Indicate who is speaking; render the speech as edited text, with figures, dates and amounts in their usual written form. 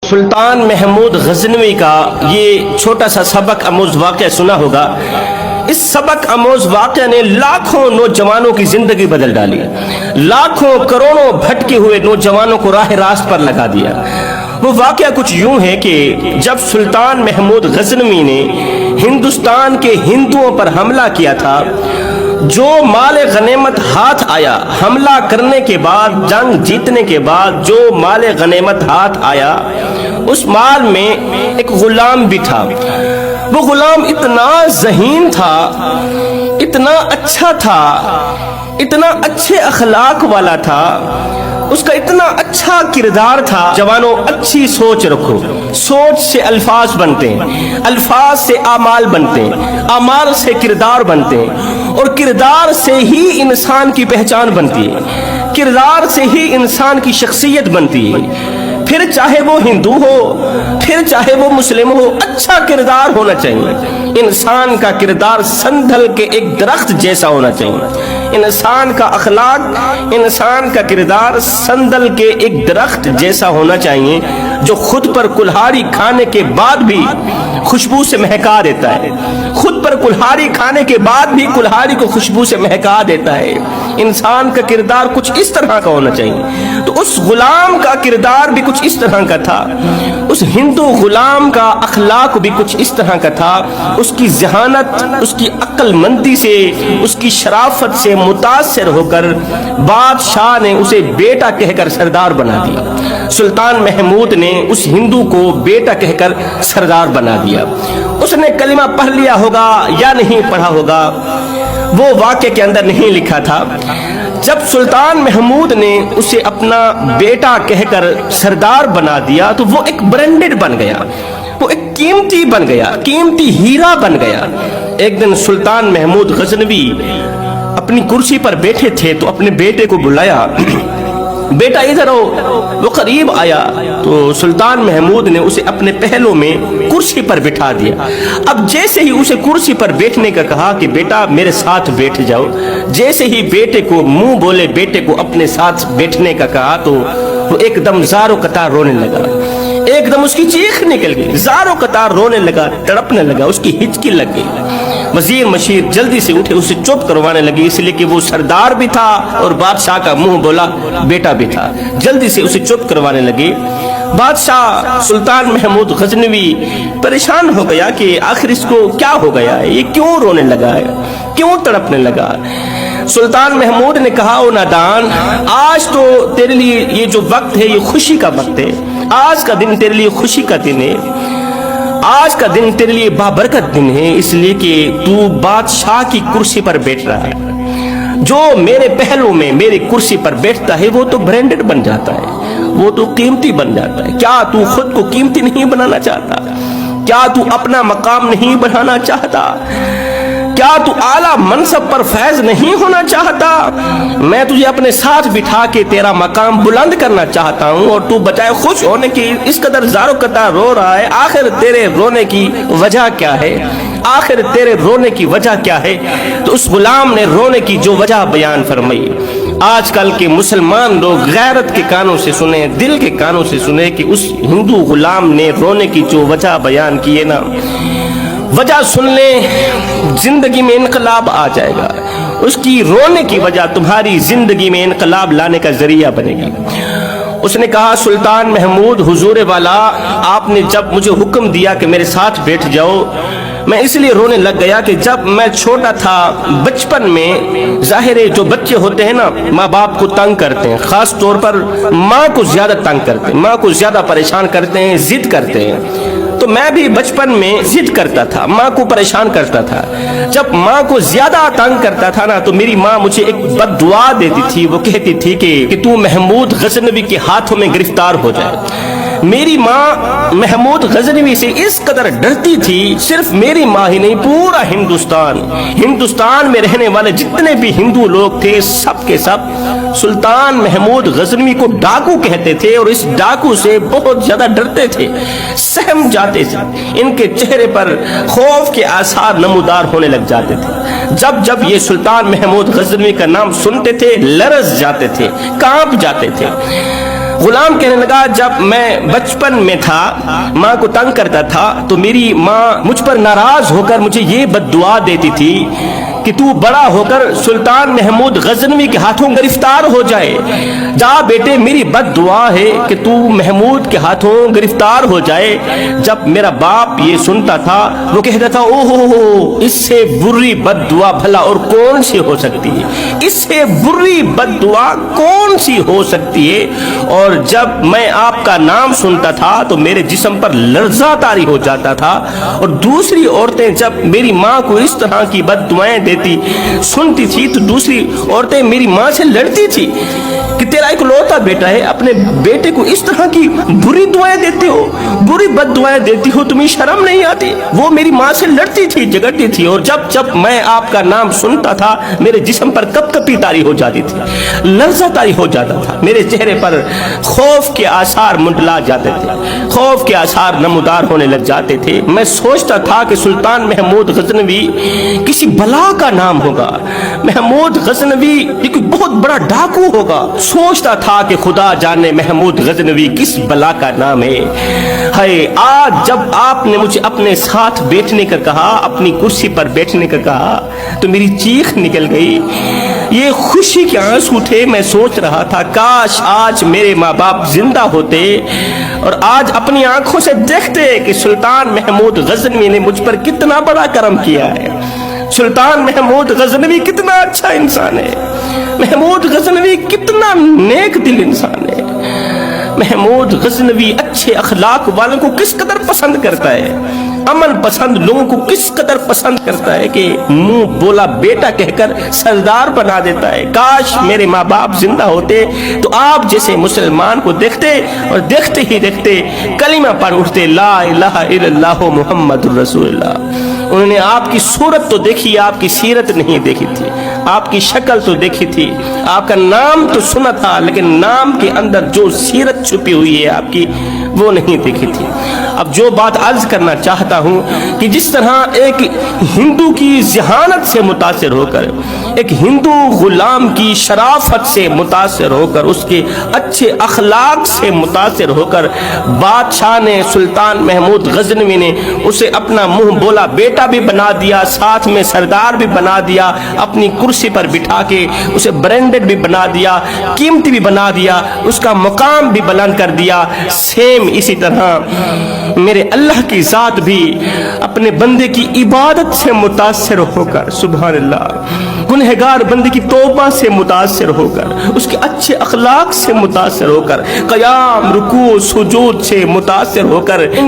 Speaker 1: سلطان محمود غزنوی کا یہ چھوٹا سا سبق آموز واقعہ سنا ہوگا۔ اس سبق آموز واقعہ نے لاکھوں نوجوانوں کی زندگی بدل ڈالی، لاکھوں کروڑوں بھٹکے ہوئے نوجوانوں کو راہ راست پر لگا دیا۔ وہ واقعہ کچھ یوں ہے کہ جب سلطان محمود غزنوی نے ہندوستان کے ہندوؤں پر حملہ کیا تھا، جو مال غنیمت ہاتھ آیا، حملہ کرنے کے بعد، جنگ جیتنے کے بعد جو مال غنیمت ہاتھ آیا، اس مال میں ایک غلام بھی تھا۔ وہ غلام اتنا ذہین تھا، اتنا اچھا تھا، اتنا اچھے اخلاق والا تھا، اس کا اتنا اچھا کردار تھا۔ جوانوں، اچھی سوچ رکھو، سوچ سے الفاظ بنتے ہیں، الفاظ سے اعمال بنتے ہیں، اعمال سے کردار بنتے ہیں، اور کردار سے ہی انسان کی پہچان بنتی ہے، کردار سے ہی انسان کی شخصیت بنتی ہے۔ پھر چاہے وہ ہندو ہو، پھر چاہے وہ مسلم ہو، اچھا کردار ہونا چاہیے۔ انسان کا کردار سندھل کے ایک درخت جیسا ہونا چاہیے، انسان کا اخلاق، انسان کا کردار سندھل کے ایک درخت جیسا ہونا چاہیے، جو خود پر کلہاڑی کھانے کے بعد بھی خوشبو سے مہکا دیتا ہے، خود پر کلہاڑی کھانے کے بعد بھی کلہاڑی کو خوشبو سے مہکا دیتا ہے۔ انسان کا کردار کچھ اس طرح کا ہونا چاہیے۔ تو اس غلام کا کردار بھی کچھ اس طرح کا تھا، اس ہندو غلام کا اخلاق بھی کچھ اس طرح کا تھا۔ اس کی ذہانت، اس کی عقل مندی سے، اس کی شرافت سے متاثر ہو کر بادشاہ نے اسے بیٹا کہہ کر سردار بنا دیا۔ سلطان محمود نے اس ہندو کو بیٹا کہہ کر سردار بنا دیا۔ اس نے کلمہ پڑھ لیا ہوگا یا نہیں پڑھا ہوگا، وہ واقعے کے اندر نہیں لکھا تھا۔ جب سلطان محمود نے اسے اپنا بیٹا کہہ کر سردار بنا دیا تو وہ ایک برانڈڈ بن گیا، وہ ایک قیمتی بن گیا، قیمتی ہیرا بن گیا۔ ایک دن سلطان محمود غزنوی اپنی کرسی پر بیٹھے تھے تو اپنے بیٹے کو بلایا، بیٹا ادھر ہو۔ وہ قریب آیا تو سلطان محمود نے اسے اپنے پہلو میں کرسی پر بٹھا دیا۔ اب جیسے ہی اسے کرسی پر بیٹھنے کا کہا کہ بیٹا میرے ساتھ بیٹھ جاؤ، جیسے ہی بیٹے کو منہ بولے بیٹے کو اپنے ساتھ بیٹھنے کا کہا تو وہ ایک دم زار و قطار رونے لگا، ایک دم اس کی چیخ نکل گئی، زار و قطار رونے لگا، تڑپنے لگا، اس کی ہچکی لگ گئی۔ وزیر مشیر جلدی سے اٹھے، اسے چپ کروانے لگے، اس لیے کہ وہ سردار بھی تھا اور بادشاہ کا منہ بولا بیٹا بھی تھا۔ جلدی سے اسے چپ کروانے لگے۔ بادشاہ سلطان محمود غزنوی پریشان ہو گیا کہ آخر اس کو کیا ہو گیا ہے، یہ کیوں رونے لگا ہے، کیوں تڑپنے لگا۔ سلطان محمود نے کہا، او نادان، آج تو تیرے لیے یہ جو وقت ہے یہ خوشی کا وقت ہے، آج کا دن تیرے لیے خوشی کا دن ہے، آج کا دن تیرے لیے بابرکت دن ہے، اس لیے کہ تو بادشاہ کی کرسی پر بیٹھ رہا ہے۔ جو میرے پہلو میں میری کرسی پر بیٹھتا ہے وہ تو برانڈڈ بن جاتا ہے، وہ تو قیمتی بن جاتا ہے۔ کیا تو خود کو قیمتی نہیں بنانا چاہتا؟ کیا تو اپنا مقام نہیں بڑھانا چاہتا؟ کیا تو اعلیٰ منصب پر فیض نہیں ہونا چاہتا؟ میں تجھے اپنے ساتھ بٹھا کے تیرا مقام بلند کرنا چاہتا ہوں، اور تو بجائے خوش ہونے کی اس قدر زار و قطار رو رہا ہے۔ آخر تیرے رونے کی وجہ کیا ہے؟ آخر تیرے رونے کی وجہ کیا ہے؟ تو اس غلام نے رونے کی جو وجہ بیان فرمائی۔ آج کل کے مسلمان لوگ غیرت کے کانوں سے سنیں، دل کے کانوں سے سنیں کہ اس ہندو غلام نے رونے کی جو وجہ بیان کی ہے نا، وجہ سن لیں، زندگی میں انقلاب آ جائے گا۔ اس کی رونے کی وجہ تمہاری زندگی میں انقلاب لانے کا ذریعہ بنے گی۔ اس نے کہا، سلطان محمود حضور والا، آپ نے جب مجھے حکم دیا کہ میرے ساتھ بیٹھ جاؤ، میں اس لیے رونے لگ گیا کہ جب میں چھوٹا تھا، بچپن میں ظاہر ہے جو بچے ہوتے ہیں نا، ماں باپ کو تنگ کرتے ہیں، خاص طور پر ماں کو زیادہ تنگ کرتے ہیں، ماں کو زیادہ پریشان کرتے ہیں، ضد کرتے ہیں۔ تو میں بھی بچپن میں ضد کرتا تھا، ماں کو پریشان کرتا تھا۔ جب ماں کو زیادہ تنگ کرتا تھا نا تو میری ماں مجھے ایک بد دعا دیتی تھی، وہ کہتی تھی کہ تو محمود غزنوی کے ہاتھوں میں گرفتار ہو جائے۔ میری ماں محمود غزنوی سے اس قدر ڈرتی تھی، صرف میری ماں ہی نہیں، پورا ہندوستان میں رہنے والے جتنے بھی ہندو لوگ تھے، سب کے سب سلطان محمود غزنوی کو ڈاکو کہتے تھے، اور اس ڈاکو سے بہت زیادہ ڈرتے تھے، سہم جاتے تھے۔ ان کے چہرے پر خوف کے آثار نمودار ہونے لگ جاتے تھے۔ جب یہ سلطان محمود غزنوی کا نام سنتے تھے لرز جاتے تھے، کانپ جاتے تھے۔ غلام کہنے لگا جب میں بچپن میں تھا ماں کو تنگ کرتا تھا تو میری ماں مجھ پر ناراض ہو کر مجھے یہ بد دعا دیتی تھی کہ تو بڑا ہو کر سلطان محمود غزنوی کے ہاتھوں گرفتار ہو جائے. جا بیٹے میری بد دعا ہے کہ تو محمود کے ہاتھوں گرفتار ہو جائے. جب میرا باپ یہ سنتا تھا وہ کہتا تھا اوہ اس سے بری بد دعا بھلا اور کون سی ہو سکتی ہے, اس سے بری بد دعا کون سی ہو سکتی ہے. اور جب میں آپ کا نام سنتا تھا تو میرے جسم پر لرزہ طاری ہو جاتا تھا. اور دوسری عورتیں جب میری ماں کو اس طرح کی بد دعائیں سنتی تھی تو دوسری عورتیں میری ماں سے لڑتی تھی کہ تیرا اکلوتا بیٹا ہے, اپنے بیٹے کو اس طرح کی بری دعائیں دیتے ہو, بری بد دعائیں دیتی ہو, تمہیں شرم نہیں آتی. وہ میری ماں سے لڑتی تھی, جھگڑتی تھی. اور جب میں آپ کا نام سنتا تھا میرے جسم پر کپ کپی طاری ہو جاتی تھی, لرزہ طاری ہو جاتا تھا. میرے چہرے پر خوف کے آثار منڈلا جاتے تھے, خوف کے آثار نمودار ہونے لگ جاتے تھے. میں سوچتا تھا کہ سلطان محمود غزنوی کسی بلا کا نام ہوگا, محمود غزنوی یہ کوئی بہت بڑا ڈاکو ہوگا. سوچتا تھا کہ خدا جانے محمود غزنوی کس بلا کا نام ہے. ہائے آج جب آپ نے مجھے اپنے ساتھ بیٹھنے کا کہا, اپنی کرسی پر بیٹھنے کا کہا تو میری چیخ نکل گئی. یہ خوشی کے آنسو تھے. میں سوچ رہا تھا کاش آج میرے ماں باپ زندہ ہوتے اور آج اپنی آنکھوں سے دیکھتے کہ سلطان محمود غزنوی نے مجھ پر کتنا بڑا کرم کیا ہے. سلطان محمود غزنوی کتنا اچھا انسان ہے, محمود غزنوی کتنا نیک دل انسان ہے. محمود غزنوی اچھے اخلاق والوں کو کس قدر پسند کرتا ہے, عمل پسند لوگوں کو کس قدر پسند کرتا ہے کہ منہ بولا بیٹا کہہ کر سردار بنا دیتا ہے. کاش میرے ماں باپ زندہ ہوتے تو آپ جیسے مسلمان کو دیکھتے اور دیکھتے ہی دیکھتے کلمہ پڑھ اٹھتے لا الہ الا اللہ محمد الرسول اللہ. انہوں نے آپ کی صورت تو دیکھی, آپ کی سیرت نہیں دیکھی تھی, آپ کی شکل تو دیکھی تھی, آپ کا نام تو سنا تھا, لیکن نام کے اندر جو سیرت چھپی ہوئی ہے آپ کی وہ نہیں دیکھی تھی. اب جو بات عرض کرنا چاہتا ہوں کہ جس طرح ایک ہندو کی ذہانت سے متاثر ہو کر, ایک ہندو غلام کی شرافت سے متاثر ہو کر, اس کے اچھے اخلاق سے متاثر ہو کر بادشاہ نے, سلطان محمود غزنوی نے اسے اپنا منہ بولا بیٹا بھی بنا دیا, ساتھ میں سردار بھی بنا دیا, اپنی کرسی پر بٹھا کے اسے برینڈڈ بھی بنا دیا, قیمتی بھی بنا دیا, اس کا مقام بھی بلند کر دیا. سیم اسی طرح میرے اللہ کی ذات بھی اپنے بندے کی عبادت سے متاثر ہو کر, سبحان اللہ, گنہگار بندے کی توبہ سے متاثر ہو کر, اس کے اچھے اخلاق سے متاثر ہو کر, قیام رکوع سجود سے متاثر ہو کر, ان